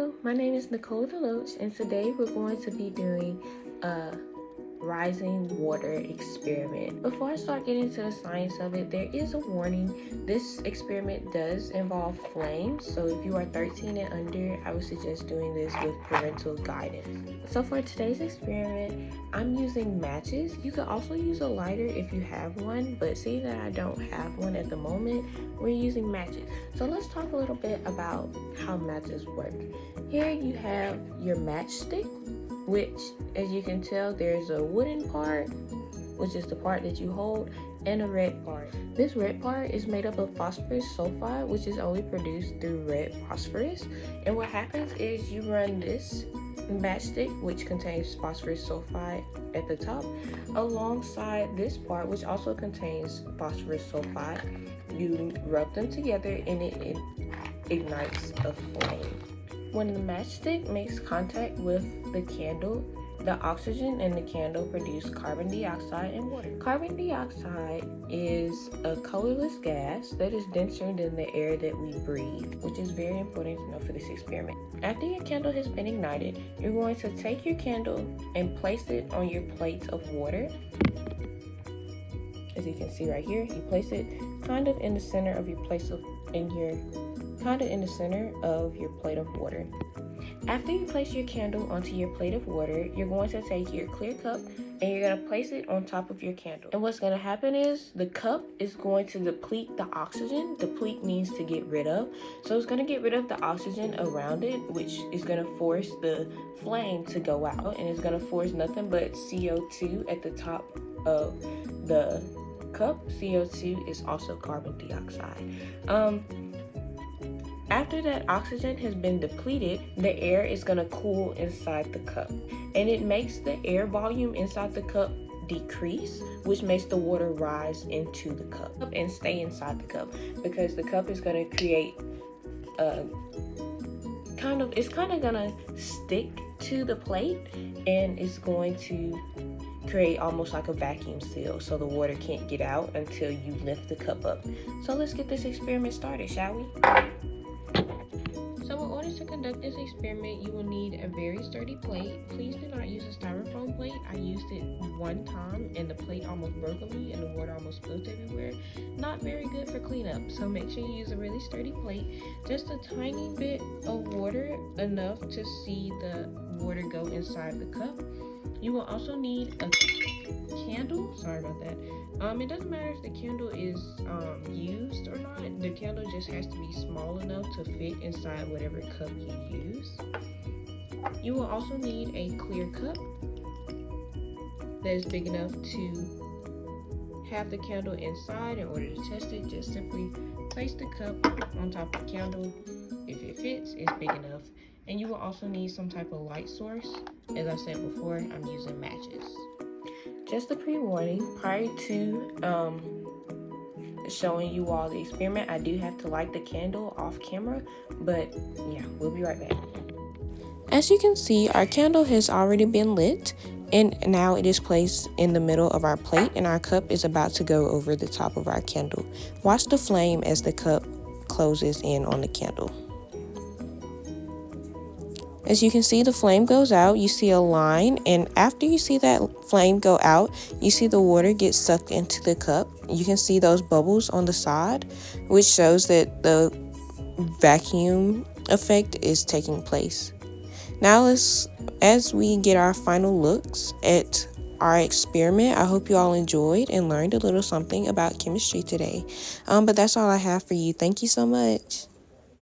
Hello, my name is Nicole Deloach, and today we're going to be doing a rising water experiment. Before I start getting into the science of it, there is a warning. This experiment does involve flames, so if you are 13 and under, I would suggest doing this with parental guidance. So for today's experiment, I'm using matches. You could also use a lighter if you have one, but seeing that I don't have one at the moment, we're using matches. So let's talk a little bit about how matches work. Here you have your matchstick, which, as you can tell, there's a wooden part, which is the part that you hold, and a red part. This red part is made up of phosphorus sulfide, which is only produced through red phosphorus. And what happens is you run this matchstick, which contains phosphorus sulfide at the top, alongside this part, which also contains phosphorus sulfide. You rub them together and it ignites a flame. When the matchstick makes contact with the candle, the oxygen in the candle produce carbon dioxide and water. Carbon dioxide is a colorless gas that is denser than the air that we breathe, which is very important to know for this experiment. After your candle has been ignited, you're going to take your candle and place it on your plate of water. As you can see right here, you place it kind of in the center of your plate of water. After you place your candle onto your plate of water, you're going to take your clear cup and you're going to place it on top of your candle. And what's going to happen is the cup is going to deplete the oxygen. Deplete means to get rid of. So it's going to get rid of the oxygen around it, which is going to force the flame to go out, and it's going to force nothing but CO2 at the top of the cup. CO2 is also carbon dioxide. After that oxygen has been depleted, the air is going to cool inside the cup, and it makes the air volume inside the cup decrease, which makes the water rise into the cup and stay inside the cup, because the cup is going to create it's kind of going to stick to the plate, and it's going to create almost like a vacuum seal, so the water can't get out until you lift the cup up. So let's get this experiment started, shall we? So in order to conduct this experiment, you will need a very sturdy plate. Please do not use a styrofoam plate. I used it one time and the plate almost broke on me and the water almost spilled everywhere. Not very good for cleanup, so make sure you use a really sturdy plate. Just a tiny bit of water, enough to see the water go inside the cup. You will also need a candle. Sorry about that. It doesn't matter if the candle is used or not. The candle just has to be small enough to fit inside whatever cup you use. You will also need a clear cup that is big enough to have the candle inside. In order to test it, just simply place the cup on top of the candle. If it fits, it's big enough. And you will also need some type of light source. As I said before, I'm using matches. Just a pre-warning, prior to showing you all the experiment, I do have to light the candle off camera, but yeah, we'll be right back. As you can see, our candle has already been lit, and now it is placed in the middle of our plate, and our cup is about to go over the top of our candle. Watch the flame as the cup closes in on the candle. As you can see, the flame goes out, you see a line, and after you see that flame go out, you see the water get sucked into the cup. You can see those bubbles on the side, which shows that the vacuum effect is taking place. Now as we get our final looks at our experiment, I hope you all enjoyed and learned a little something about chemistry today. But that's all I have for you. Thank you so much.